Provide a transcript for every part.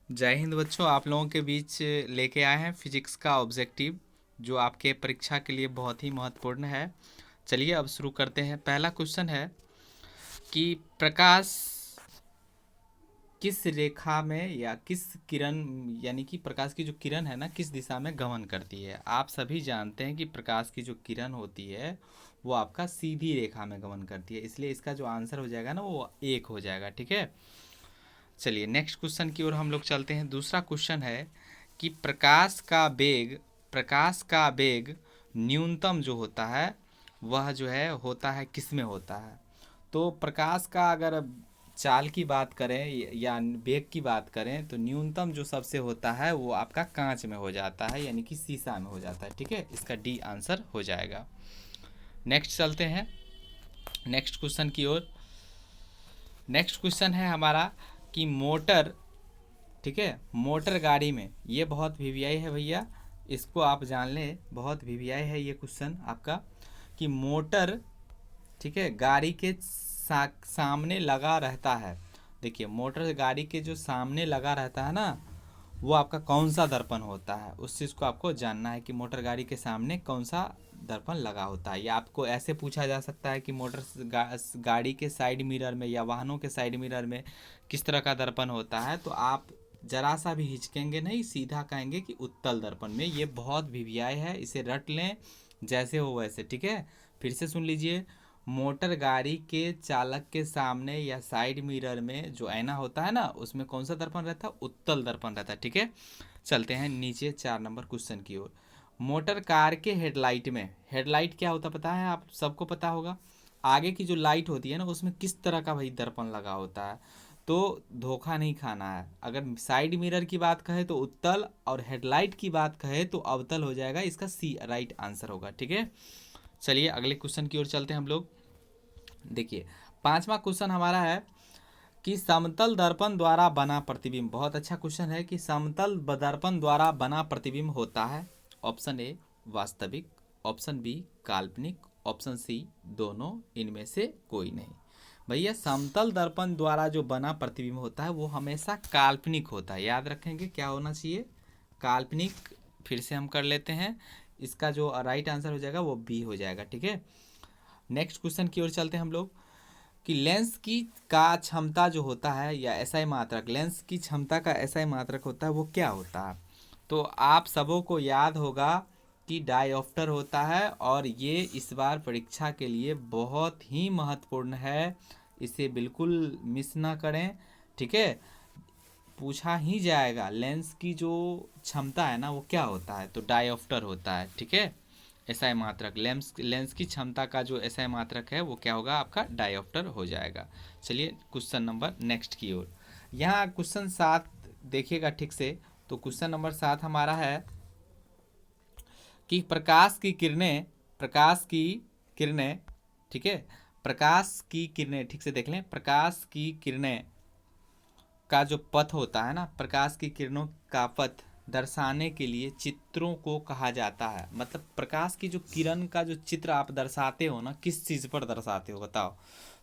जय हिंद बच्चों, आप लोगों के बीच लेके आए हैं फिजिक्स का ऑब्जेक्टिव जो आपके परीक्षा के लिए बहुत ही महत्वपूर्ण है। चलिए अब शुरू करते हैं। पहला क्वेश्चन है कि प्रकाश किस रेखा में या किस किरण, यानी कि प्रकाश की जो किरण है ना, किस दिशा में गमन करती है। आप सभी जानते हैं कि प्रकाश की जो किरण होती है वो आपका सीधी रेखा में गमन करती है, इसलिए इसका जो आंसर हो जाएगा ना वो एक हो जाएगा। ठीक है, चलिए नेक्स्ट क्वेश्चन की ओर हम लोग चलते हैं। दूसरा क्वेश्चन है कि प्रकाश का वेग न्यूनतम जो होता है वह जो है होता है किस में होता है। तो प्रकाश का अगर चाल की बात करें या वेग की बात करें तो न्यूनतम जो सबसे होता है वो आपका कांच में हो जाता है, यानी कि शीशा में हो जाता है। ठीक है, इसका डी आंसर हो जाएगा। नेक्स्ट चलते हैं नेक्स्ट क्वेश्चन की ओर। नेक्स्ट क्वेश्चन है हमारा कि मोटर, ठीक है, मोटर गाड़ी में, ये बहुत वीवीआई है भैया, इसको आप जान लें, बहुत वीवीआई है ये क्वेश्चन आपका। कि मोटर, ठीक है, गाड़ी के सामने लगा रहता है। देखिए मोटर गाड़ी के जो सामने लगा रहता है ना वो आपका कौन सा दर्पण होता है, उस चीज़ को आपको जानना है कि मोटर गाड़ी के सामने कौन सा दर्पण लगा होता है। या आपको ऐसे पूछा जा सकता है कि गाड़ी के साइड मिरर में या वाहनों के साइड मिरर में किस तरह का दर्पण होता है, तो आप जरा सा भी हिचकेंगे नहीं, सीधा कहेंगे कि उत्तल दर्पण में। ये बहुत वीवीआई है, इसे रट लें जैसे हो वैसे। ठीक है, फिर से सुन लीजिए। मोटर गाड़ी के चालक के सामने या साइड मिरर में जो आईना होता है ना उसमें कौन सा दर्पण रहता है, उत्तल दर्पण रहता है। ठीक है, चलते हैं नीचे 4 नंबर क्वेश्चन की ओर। मोटर कार के हेडलाइट में, हेडलाइट क्या होता पता है, आप सबको पता होगा। आगे की जो लाइट होती है ना उसमें किस तरह का भाई दर्पण लगा होता है। तो धोखा नहीं खाना है, अगर साइड मिरर की बात कहे तो उत्तल और हेडलाइट की बात कहे तो अवतल हो जाएगा, इसका सी राइट आंसर होगा। ठीक है, चलिए अगले क्वेश्चन की ओर चलते हैं हम लोग। देखिए 5वां क्वेश्चन हमारा है कि समतल दर्पण द्वारा बना प्रतिबिंब, बहुत अच्छा क्वेश्चन है, कि समतल दर्पण द्वारा बना प्रतिबिंब होता है। ऑप्शन ए वास्तविक, ऑप्शन बी काल्पनिक, ऑप्शन सी दोनों, इनमें से कोई नहीं। भैया समतल दर्पण द्वारा जो बना प्रतिबिंब होता है वो हमेशा काल्पनिक होता है, याद रखेंगे क्या होना चाहिए, काल्पनिक। फिर से हम कर लेते हैं, इसका जो राइट आंसर हो जाएगा वो बी हो जाएगा। ठीक है, नेक्स्ट क्वेश्चन की ओर चलते हैं हम लोग कि लेंस की का क्षमता जो होता है या एसआई मात्रक, लेंस की क्षमता का एसआई मात्रक होता है वो क्या होता है। तो आप सबों को याद होगा कि डायोप्टर होता है, और ये इस बार परीक्षा के लिए बहुत ही महत्वपूर्ण है, इसे बिल्कुल मिस ना करें। ठीक है, पूछा ही जाएगा लेंस की जो क्षमता है ना वो क्या होता है, तो डायोप्टर होता है। ठीक है, एसआई मात्रक, लेंस की क्षमता का जो एसआई मात्रक है वो क्या होगा, आपका डायोप्टर हो जाएगा। चलिए क्वेश्चन नंबर नेक्स्ट की ओर। यहाँ क्वेश्चन 7 देखिएगा ठीक से। तो क्वेश्चन नंबर 7 हमारा है कि प्रकाश की किरणें, ठीक है, प्रकाश की किरणें, ठीक से देख लें, प्रकाश की किरणें का जो पथ होता है ना, प्रकाश की किरणों का पथ दर्शाने के लिए चित्रों को कहा जाता है। मतलब प्रकाश की जो किरण का जो चित्र आप दर्शाते हो ना, किस चीज़ पर दर्शाते हो बताओ।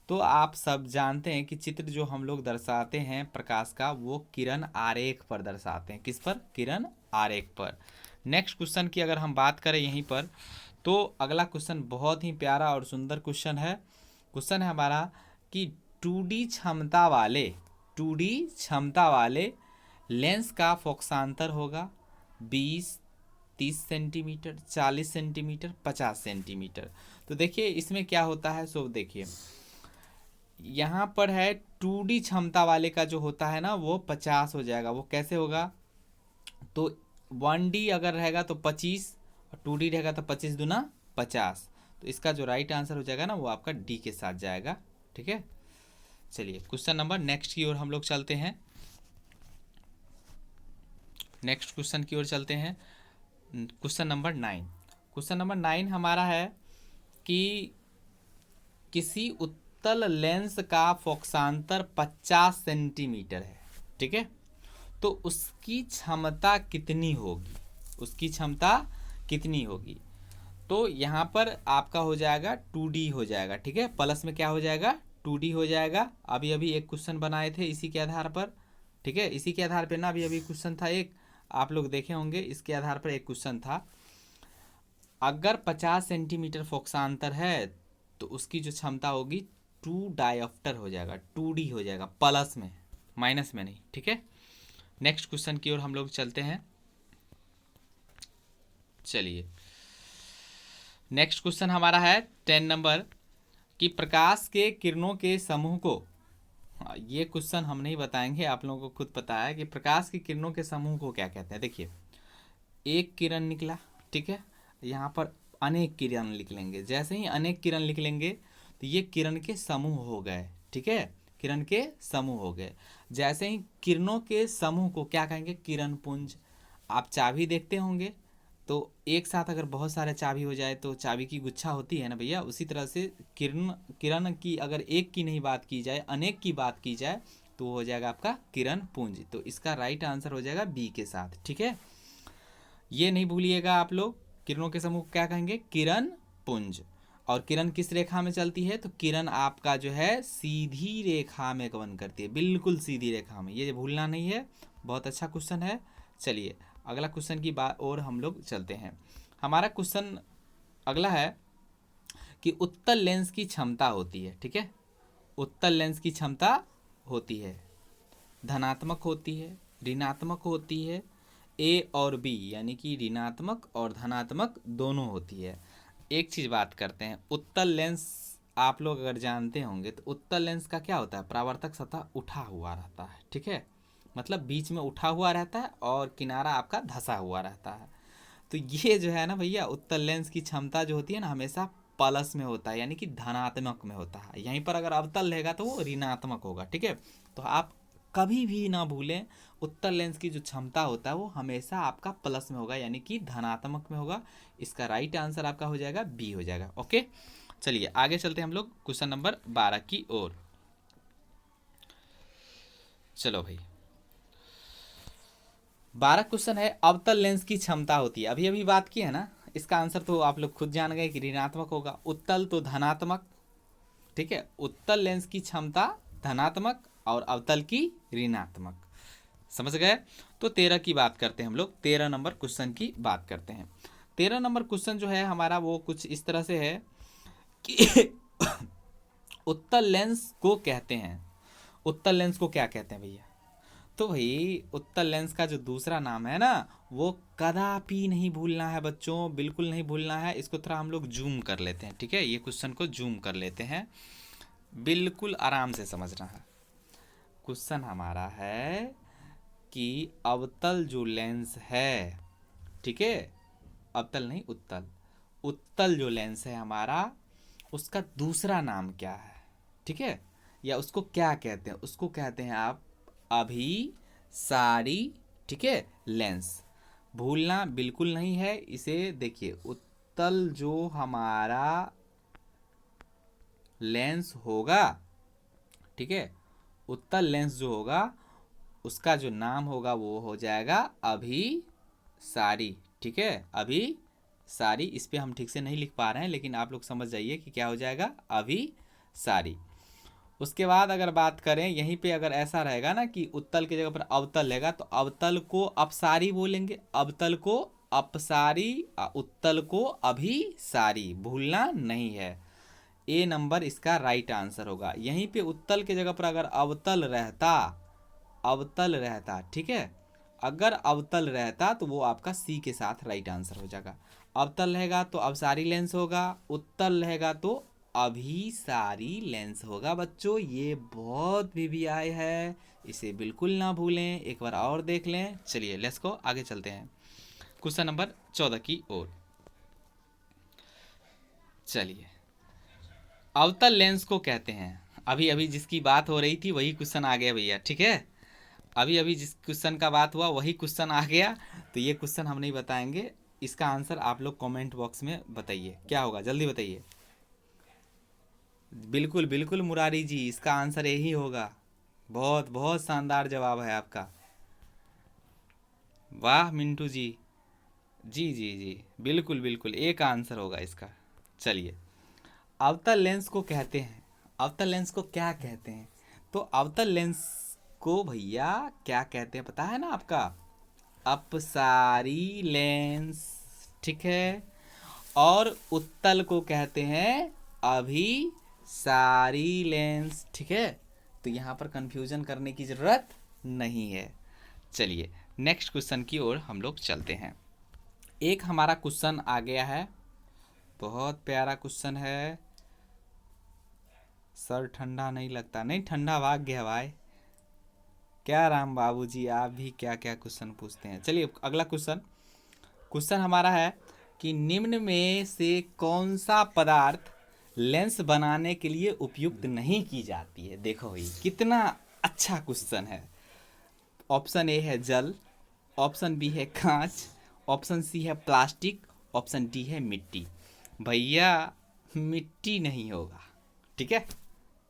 तो आप सब जानते हैं कि चित्र जो हम लोग दर्शाते हैं प्रकाश का वो किरण आरेख पर दर्शाते हैं। किस पर, किरण आरेख पर। नेक्स्ट क्वेश्चन की अगर हम बात करें यहीं पर, तो अगला क्वेश्चन बहुत ही प्यारा और सुंदर क्वेश्चन है। क्वेश्चन है हमारा कि 2D क्षमता वाले 2D क्षमता वाले लेंस का फोकसांतर होगा 20, 30 सेंटीमीटर, 40 सेंटीमीटर, 50 सेंटीमीटर। तो देखिए इसमें क्या होता है, सो देखिए यहाँ पर है 2D क्षमता वाले का जो होता है ना वो 50 हो जाएगा। वो कैसे होगा, तो 1D अगर रहेगा तो 25 और 2D रहेगा तो 25 दूना 50। तो इसका जो राइट आंसर हो जाएगा ना वो आपका डी के साथ जाएगा। ठीक है, चलिए क्वेश्चन नंबर नेक्स्ट की ओर हम लोग चलते हैं। नेक्स्ट क्वेश्चन की ओर चलते हैं। क्वेश्चन नंबर 9 हमारा है कि किसी उत्तल लेंस का फोकसांतर 50 सेंटीमीटर है। ठीक है, तो उसकी क्षमता कितनी होगी, उसकी क्षमता कितनी होगी। तो यहाँ पर आपका हो जाएगा 2D हो जाएगा। ठीक है, प्लस में क्या हो जाएगा, 2D हो जाएगा। अभी अभी एक क्वेश्चन बनाए थे इसी के आधार पर। ठीक है। इसी के आधार पे ना अभी क्वेश्चन था एक, आप लोग देखे होंगे, इसके आधार पर एक क्वेश्चन था। अगर 50 सेंटीमीटर फोक्सांतर है तो उसकी जो क्षमता होगी 2 डायोप्टर हो जाएगा, 2D हो जाएगा, प्लस में, माइनस में नहीं, ठीक है। नेक्स्ट क्वेश्चन की ओर हम लोग चलते हैं। चलिए नेक्स्ट क्वेश्चन हमारा है 10 नंबर कि प्रकाश के किरणों के समूह को, ये क्वेश्चन हम नहीं बताएंगे, आप लोगों को खुद पता है कि प्रकाश की किरणों के समूह को क्या कहते हैं। देखिए एक किरण निकला, ठीक है, यहाँ पर अनेक किरण लिख लेंगे। जैसे ही अनेक किरण लिख लेंगे तो ये किरण के समूह हो गए, ठीक है, किरण के समूह हो गए। जैसे ही किरणों के समूह को क्या कहेंगे, किरण पुंज। आप चाबी देखते होंगे तो एक साथ अगर बहुत सारे चाबी हो जाए तो चाबी की गुच्छा होती है ना भैया, उसी तरह से किरण की अगर एक की नहीं बात की जाए, अनेक की बात की जाए तो हो जाएगा आपका किरण पुंज। तो इसका राइट आंसर हो जाएगा बी के साथ, ठीक है। ये नहीं भूलिएगा आप लोग, किरणों के समूह क्या कहेंगे, किरण पुंज। और किरण किस रेखा में चलती है, तो किरण आपका जो है सीधी रेखा में गमन करती है, बिल्कुल सीधी रेखा में, ये भूलना नहीं है। बहुत अच्छा क्वेश्चन है। चलिए अगला क्वेश्चन की बात और हम लोग चलते हैं। हमारा क्वेश्चन अगला है कि उत्तल लेंस की क्षमता होती है, ठीक है, उत्तल लेंस की क्षमता होती है, धनात्मक होती है, ऋणात्मक होती है, ए और बी यानी कि ऋणात्मक और धनात्मक दोनों होती है। एक चीज़ बात करते हैं, उत्तल लेंस आप लोग अगर जानते होंगे तो उत्तल लेंस का क्या होता है, परावर्तक सतह उठा हुआ रहता है, ठीक है, मतलब बीच में उठा हुआ रहता है और किनारा आपका धंसा हुआ रहता है। तो ये जो है ना भैया, उत्तल लेंस की क्षमता जो होती है ना हमेशा प्लस में होता है, यानी कि धनात्मक में होता है। यहीं पर अगर अवतल रहेगा तो वो ऋणात्मक होगा, ठीक है। तो आप कभी भी ना भूलें, उत्तल लेंस की जो क्षमता होता है वो हमेशा आपका प्लस में होगा, यानी कि धनात्मक में होगा। इसका राइट आंसर आपका हो जाएगा बी हो जाएगा, ओके। चलिए आगे चलते हैं हम लोग क्वेश्चन नंबर 12 की ओर। चलो भाई 12 क्वेश्चन है, अवतल लेंस की क्षमता होती है, अभी अभी बात की है ना, इसका आंसर तो आप लोग खुद जान गए कि ऋणात्मक होगा, उत्तल तो धनात्मक, ठीक है, उत्तल लेंस की क्षमता धनात्मक और अवतल की ऋणात्मक, समझ गए। तो 13 की बात करते हैं हम लोग, 13 नंबर क्वेश्चन की बात करते हैं। 13 नंबर क्वेश्चन जो है हमारा वो कुछ इस तरह से है कि उत्तल लेंस को कहते हैं, उत्तल लेंस को क्या कहते हैं भैया, तो भाई उत्तल लेंस का जो दूसरा नाम है ना वो कदापि नहीं भूलना है बच्चों, बिल्कुल नहीं भूलना है। इसको थोड़ा हम लोग जूम कर लेते हैं, ठीक है, ये क्वेश्चन को जूम कर लेते हैं, बिल्कुल आराम से समझना है। क्वेश्चन हमारा है कि अवतल जो लेंस है, ठीक है, अवतल नहीं उत्तल, उत्तल जो लेंस है हमारा उसका दूसरा नाम क्या है, ठीक है, या उसको क्या कहते हैं, उसको कहते हैं आप अभिसारी, ठीक है, लेंस। भूलना बिल्कुल नहीं है इसे। देखिए उत्तल जो हमारा लेंस होगा, ठीक है, उत्तल लेंस जो होगा उसका जो नाम होगा वो हो जाएगा अभिसारी, ठीक है, अभिसारी। इस पे हम ठीक से नहीं लिख पा रहे हैं लेकिन आप लोग समझ जाइए कि क्या हो जाएगा, अभिसारी। उसके बाद अगर बात करें यहीं पे अगर ऐसा रहेगा ना कि उत्तल की जगह पर अवतल रहेगा तो अवतल को अपसारी बोलेंगे, अवतल को अपसारी, उत्तल को अभिसारी, भूलना नहीं है। ए नंबर इसका राइट आंसर होगा। यहीं पे उत्तल की जगह पर अगर अवतल रहता, अवतल रहता, ठीक है, अगर अवतल रहता तो वो आपका सी के साथ राइट आंसर हो जाएगा। अवतल रहेगा तो अवसारी लेंस होगा, उत्तल रहेगा तो अभिसारी लेंस होगा बच्चों। ये बहुत VVI है, इसे बिल्कुल ना भूलें, एक बार और देख लें। चलिए लेट्स गो, आगे चलते हैं क्वेश्चन नंबर 14 की ओर। चलिए अवतल लेंस को कहते हैं, अभी अभी जिसकी बात हो रही थी वही क्वेश्चन आ गया भैया, ठीक है, अभी अभी जिस क्वेश्चन का बात हुआ वही क्वेश्चन आ गया। तो ये क्वेश्चन हम नहीं बताएंगे, इसका आंसर आप लोग कमेंट बॉक्स में बताइए क्या होगा, जल्दी बताइए। बिल्कुल बिल्कुल मुरारी जी, इसका आंसर यही होगा। बहुत बहुत शानदार जवाब है आपका, वाह मिंटू जी, जी जी जी, बिल्कुल बिल्कुल एक आंसर होगा इसका। चलिए अवतल लेंस को कहते हैं, अवतल लेंस को क्या कहते हैं, तो अवतल लेंस को भैया क्या कहते हैं पता है ना आपका? अपसारी लेंस, ठीक है। और उत्तल को कहते हैं अभिसारी लेंस, ठीक है। तो यहाँ पर कंफ्यूजन करने की ज़रूरत नहीं है। चलिए नेक्स्ट क्वेश्चन की ओर हम लोग चलते हैं। एक हमारा क्वेश्चन आ गया है, बहुत प्यारा क्वेश्चन है। सर ठंडा नहीं लगता? नहीं, ठंडा भाग गया भाई। क्या राम बाबूजी, आप भी क्या क्या क्वेश्चन पूछते हैं। चलिए अगला क्वेश्चन हमारा है कि निम्न में से कौन सा पदार्थ लेंस बनाने के लिए उपयुक्त नहीं की जाती है। देखो भाई कितना अच्छा क्वेश्चन है। ऑप्शन ए है जल, ऑप्शन बी है कांच, ऑप्शन सी है प्लास्टिक, ऑप्शन डी है मिट्टी। भैया मिट्टी नहीं होगा, ठीक है,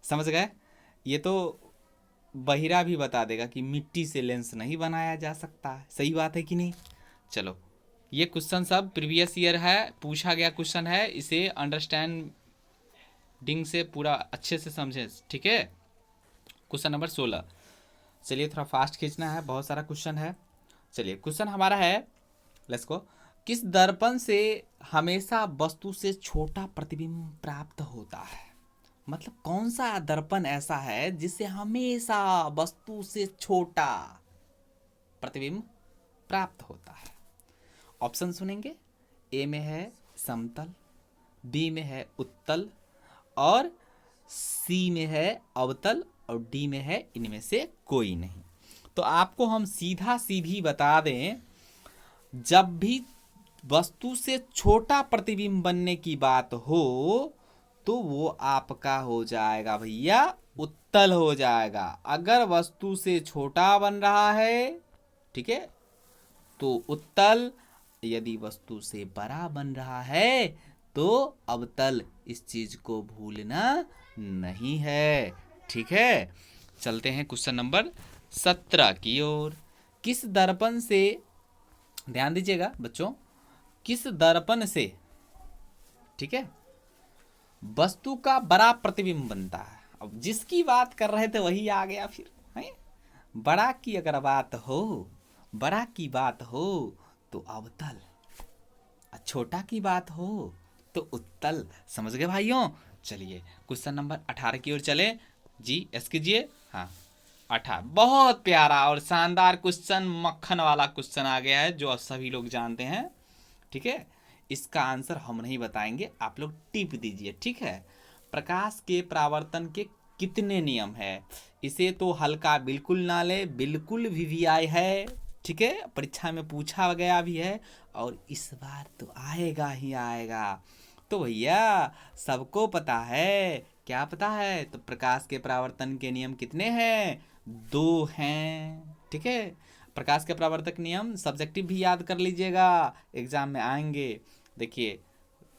समझ गए। ये तो बहिरा भी बता देगा कि मिट्टी से लेंस नहीं बनाया जा सकता है। सही बात है कि नहीं। चलो ये क्वेश्चन सब प्रीवियस ईयर है, पूछा गया क्वेश्चन है, इसे अंडरस्टैंडिंग से पूरा अच्छे से समझें, ठीक है। Question number 16। चलिए थोड़ा फास्ट खींचना है, बहुत सारा क्वेश्चन है। चलिए क्वेश्चन हमारा है, लेट्स गो। किस दर्पण से हमेशा वस्तु से छोटा प्रतिबिंब प्राप्त होता है? मतलब कौन सा दर्पण ऐसा है जिससे हमेशा वस्तु से छोटा प्रतिबिंब प्राप्त होता है? ऑप्शन सुनेंगे। ए में है समतल, बी में है उत्तल, और सी में है अवतल, और डी में है इनमें से कोई नहीं। तो आपको हम सीधा सीधी बता दें, जब भी वस्तु से छोटा प्रतिबिंब बनने की बात हो तो वो आपका हो जाएगा भैया उत्तल हो जाएगा। अगर वस्तु से छोटा बन रहा है, ठीक है, तो उत्तल। यदि वस्तु से बड़ा बन रहा है तो अवतल। इस चीज को भूलना नहीं है, ठीक है। चलते हैं क्वेश्चन नंबर 17 की ओर। किस दर्पण से, ध्यान दीजिएगा बच्चों, किस दर्पण से, ठीक है, वस्तु का बड़ा प्रतिबिंब बनता है? अब जिसकी बात कर रहे थे वही आ गया फिर है। बड़ा की अगर बात हो, बड़ा की बात हो तो अवतल, छोटा की बात हो तो उत्तल। समझ गए भाइयों। चलिए क्वेश्चन नंबर 18 की ओर चले जी, एस कीजिए। हाँ 18, बहुत प्यारा और शानदार क्वेश्चन, मक्खन वाला क्वेश्चन आ गया है जो आप सभी लोग जानते हैं, ठीक है। इसका आंसर हम नहीं बताएंगे, आप लोग टिप दीजिए, ठीक है। प्रकाश के परावर्तन के कितने नियम है? इसे तो हल्का बिल्कुल ना ले, बिल्कुल वीवीआई है, ठीक है, परीक्षा में पूछा गया भी है और इस बार तो आएगा ही आएगा। तो भैया सबको पता है, क्या पता है? तो प्रकाश के परावर्तन के नियम कितने हैं? 2 हैं, ठीक है। प्रकाश के परावर्तक नियम सब्जेक्टिव भी याद कर लीजिएगा, एग्जाम में आएंगे। देखिए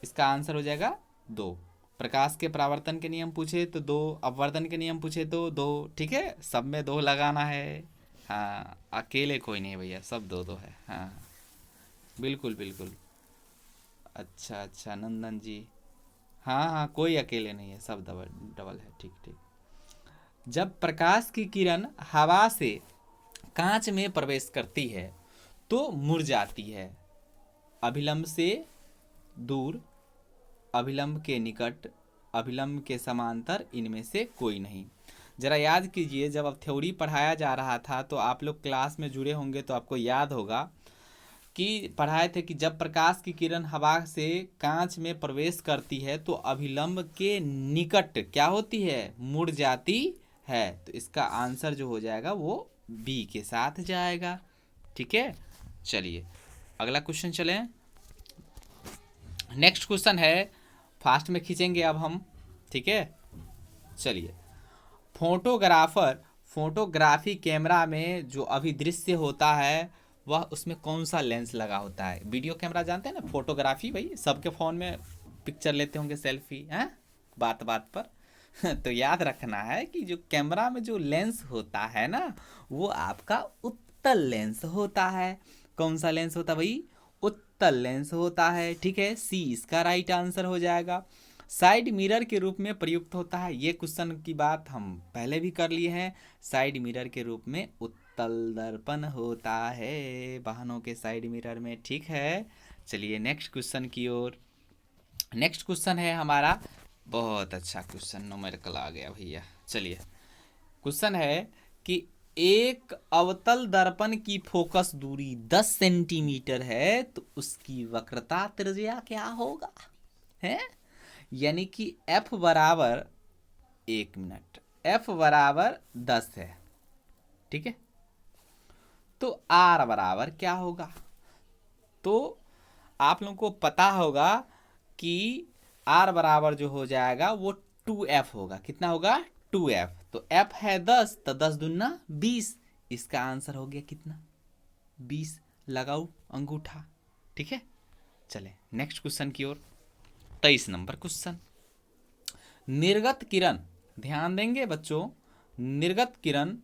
इसका आंसर हो जाएगा 2। प्रकाश के परावर्तन के नियम पूछे तो 2, अपवर्तन के नियम पूछे तो 2, ठीक है, सब में 2 लगाना है। हाँ अकेले कोई नहीं भैया, सब 2 2 है। हाँ बिल्कुल बिल्कुल। अच्छा अच्छा नंदन जी, हाँ हाँ कोई अकेले नहीं है, सब डबल डबल है, ठीक ठीक। जब प्रकाश की किरण हवा से कांच में प्रवेश करती है तो मुरझाती है। अभिलंब से दूर, अभिलंब के निकट, अभिलंब के समांतर, इनमें से कोई नहीं। जरा याद कीजिए, जब अब थ्योरी पढ़ाया जा रहा था तो आप लोग क्लास में जुड़े होंगे तो आपको याद होगा कि पढ़ाए थे कि जब प्रकाश की किरण हवा से कांच में प्रवेश करती है तो अभिलंब के निकट क्या होती है? मुड़ जाती है। तो इसका आंसर जो हो जाएगा वो बी के साथ जाएगा, ठीक है। चलिए अगला क्वेश्चन चलें। नेक्स्ट क्वेश्चन है, फास्ट में खींचेंगे अब हम, ठीक है। चलिए, फोटोग्राफर फोटोग्राफी कैमरा में जो अभी दृश्य होता है वह उसमें कौन सा लेंस लगा होता है? वीडियो कैमरा जानते हैं ना, फोटोग्राफी भाई सबके फ़ोन में पिक्चर लेते होंगे, सेल्फी हैं, बात बात पर तो याद रखना है कि जो कैमरा में जो लेंस होता है ना वो आपका उत्तल लेंस होता है। कौन सा लेंस होता है भाई? उत्तल लेंस होता है, ठीक है। सी इसका राइट आंसर हो जाएगा। साइड मिरर के रूप में प्रयुक्त होता है। ये क्वेश्चन की बात हम पहले भी कर लिए हैं। साइड मिरर के रूप में उत्तल दर्पण होता है वाहनों के साइड मिरर में, ठीक है। चलिए नेक्स्ट क्वेश्चन की ओर। नेक्स्ट क्वेश्चन है हमारा, बहुत अच्छा क्वेश्चन न्यूमेरिकल आ गया भैया। चलिए क्वेश्चन है कि एक अवतल दर्पण की फोकस दूरी 10 सेंटीमीटर है तो उसकी वक्रता त्रिज्या क्या होगा, है। यानी कि f बराबर, एक मिनट, f बराबर 10 है, ठीक है। तो r बराबर क्या होगा, तो आप लोगों को पता होगा कि r बराबर जो हो जाएगा वो 2f होगा। कितना होगा, 2f। तो f है 10, तो 10 दूना 20। इसका आंसर हो गया कितना, 20। लगाओ अंगूठा, ठीक है। चले नेक्स्ट क्वेश्चन की ओर। 23 नंबर क्वेश्चन। निर्गत किरण, ध्यान देंगे बच्चों, निर्गत किरण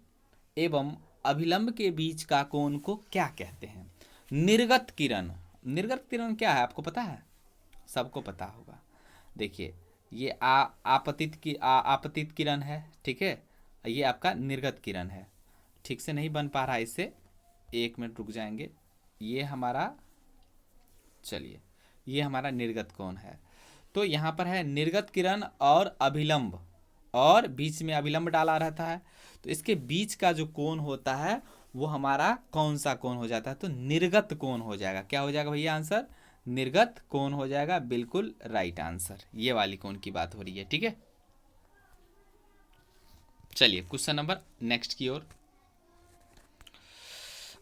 एवं अभिलंब के बीच का कोण को क्या कहते हैं। निर्गत किरण, निर्गत किरण क्या है आपको पता है, सबको पता होगा। देखिए ये आपतित किरण है, ठीक है। ये आपका निर्गत किरण है। ठीक से नहीं बन पा रहा है इससे, 1 मिनट रुक जाएंगे। ये हमारा, चलिए ये हमारा निर्गत कोण है। तो यहाँ पर है निर्गत किरण और अभिलंब, और बीच में अभिलंब डाला रहता है। तो इसके बीच का जो कोण होता है वो हमारा कौन सा कोण हो जाता है, तो निर्गत कोण हो जाएगा। क्या हो जाएगा भैया आंसर, निर्गत कोण हो जाएगा। बिल्कुल राइट आंसर, ये वाली कोण की बात हो रही है, ठीक है। चलिए क्वेश्चन नंबर नेक्स्ट की ओर।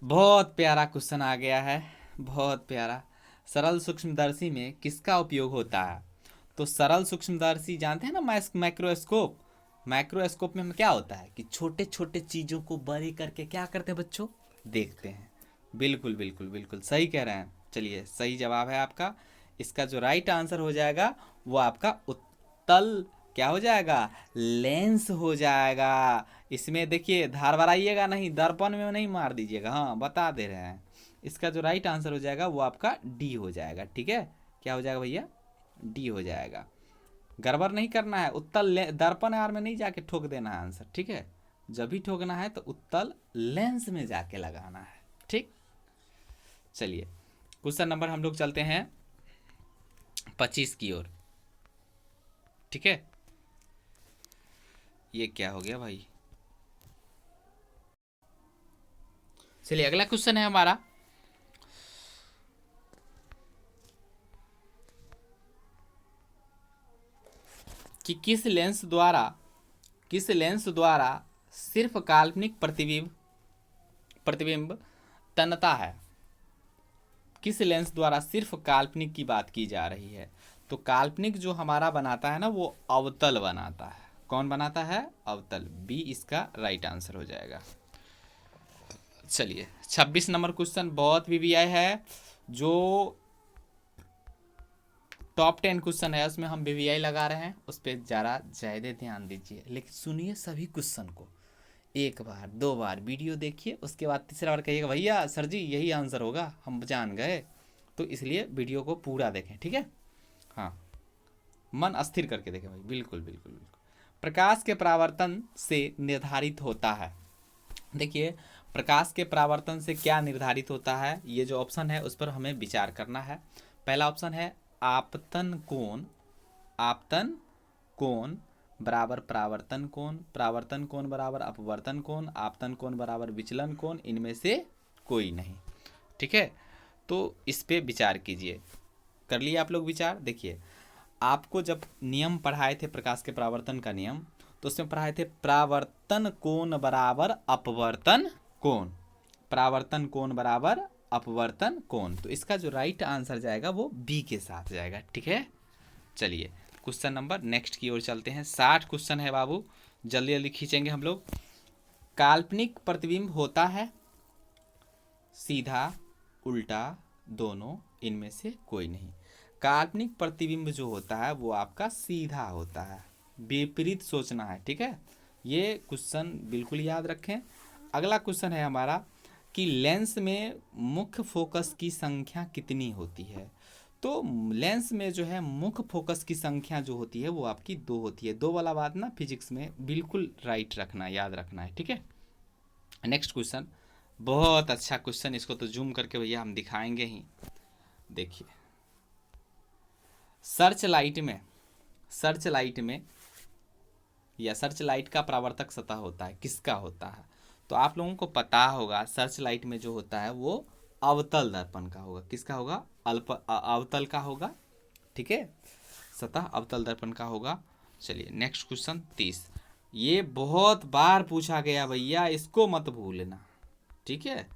बहुत प्यारा क्वेश्चन आ गया है, बहुत प्यारा। सरल सूक्ष्मदर्शी में किसका उपयोग होता है, तो सरल सूक्ष्मदर्शी जानते हैं ना, माइक्रोस्कोप। माइक्रोस्कोप में क्या होता है कि छोटे छोटे चीज़ों को बड़े करके क्या करते हैं बच्चों, देखते हैं। बिल्कुल बिल्कुल बिल्कुल सही कह रहे हैं। चलिए सही जवाब है आपका। इसका जो राइट आंसर हो जाएगा वो आपका उत्तल क्या हो जाएगा, लेंस हो जाएगा। इसमें देखिए धार भराइएगा नहीं, दर्पण में नहीं मार दीजिएगा, हाँ बता दे रहे हैं। इसका जो राइट आंसर हो जाएगा वो आपका डी हो जाएगा, ठीक है। क्या हो जाएगा भैया, डी हो जाएगा। गड़बड़ नहीं करना है, उत्तल दर्पण आर में नहीं जाके ठोक देना है आंसर, ठीक है। जब भी ठोकना है तो उत्तल लेंस में जाके लगाना है, ठीक। चलिए क्वेश्चन नंबर हम लोग चलते हैं 25 की ओर, ठीक है। ये क्या हो गया भाई, चलिए अगला क्वेश्चन है हमारा, कि किस लेंस द्वारा सिर्फ काल्पनिक प्रतिबिंब तनता है। किस लेंस द्वारा सिर्फ काल्पनिक की बात की जा रही है, तो काल्पनिक जो हमारा बनाता है ना वो अवतल बनाता है। कौन बनाता है, अवतल। बी इसका राइट आंसर हो जाएगा। चलिए 26 नंबर क्वेश्चन बहुत वीवीआई है, जो टॉप 10 क्वेश्चन है उसमें हम वीवीआई लगा रहे हैं, उस पर ज़रा ज़्यादा ध्यान दीजिए। लेकिन सुनिए सभी क्वेश्चन को, एक बार 2 बार वीडियो देखिए, उसके बाद तीसरा बार कहिएगा भैया सर जी यही आंसर होगा, हम जान गए। तो इसलिए वीडियो को पूरा देखें, ठीक है। हाँ मन अस्थिर करके देखें भाई, बिल्कुल बिल्कुल बिल्कुल। प्रकाश के परावर्तन से निर्धारित होता है, देखिए प्रकाश के परावर्तन से क्या निर्धारित होता है, ये जो ऑप्शन है उस पर हमें विचार करना है। पहला ऑप्शन है आपतन कोण, आपतन कोण बराबर परावर्तन कोण, परावर्तन कोण बराबर अपवर्तन कोण, आपतन कोण बराबर विचलन कोण, इनमें से कोई नहीं, ठीक है। तो इस पे विचार कीजिए। कर लिए आप लोग विचार। देखिए आपको जब नियम पढ़ाए थे प्रकाश के परावर्तन का नियम, तो उसमें पढ़ाए थे परावर्तन कोण बराबर अपवर्तन कोण, परावर्तन कोण बराबर अपवर्तन कोण। तो इसका जो राइट आंसर जाएगा वो बी के साथ जाएगा, ठीक है। चलिए क्वेश्चन नंबर नेक्स्ट की ओर चलते हैं। 60 क्वेश्चन है बाबू, जल्दी जल्दी खींचेंगे हम लोग। काल्पनिक प्रतिबिंब होता है सीधा, उल्टा, दोनों, इनमें से कोई नहीं। काल्पनिक प्रतिबिंब जो होता है वो आपका सीधा होता है, विपरीत सोचना है, ठीक है। ये क्वेश्चन बिल्कुल याद रखें। अगला क्वेश्चन है हमारा कि लेंस में मुख्य फोकस की संख्या कितनी होती है, तो लेंस में जो है मुख्य फोकस की संख्या जो होती है वो आपकी 2 होती है। 2 वाला बात ना फिजिक्स में बिल्कुल राइट रखना है, याद रखना है, ठीक है। नेक्स्ट क्वेश्चन, बहुत अच्छा क्वेश्चन, इसको तो जूम करके भैया हम दिखाएंगे ही। देखिए, सर्च लाइट में या सर्च लाइट का परावर्तक सतह होता है, किसका होता है? तो आप लोगों को पता होगा सर्च लाइट में जो होता है वो अवतल दर्पण का होगा। किसका होगा? अवतल का होगा, ठीक है, सतह अवतल दर्पण का होगा। चलिए नेक्स्ट क्वेश्चन 30, ये बहुत बार पूछा गया भैया, इसको मत भूलना, ठीक है।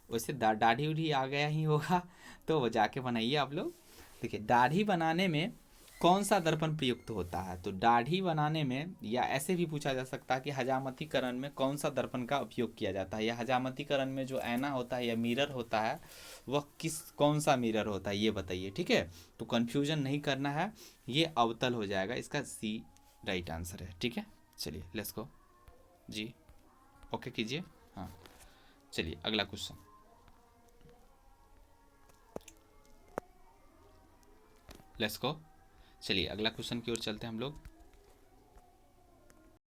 वैसे दाढ़ी उढ़ी आ गया ही होगा तो वो जाके बनाइए आप लोग। देखिए, दाढ़ी बनाने में कौन सा दर्पण प्रयुक्त होता है? तो दाढ़ी बनाने में, या ऐसे भी पूछा जा सकता है कि हजामतीकरण में कौन सा दर्पण का उपयोग किया जाता है, या हजामतीकरण में जो ऐना होता है या मिरर होता है वह कौन सा मिरर होता है, ये बताइए, ठीक है। तो कन्फ्यूजन नहीं करना है, ये अवतल हो जाएगा, इसका सी राइट आंसर है, ठीक है। चलिए लेट्स गो जी, ओके कीजिए। हाँ, चलिए अगला क्वेश्चन, लेट्स गो। चलिए अगला क्वेश्चन की ओर चलते हैं हम लोग।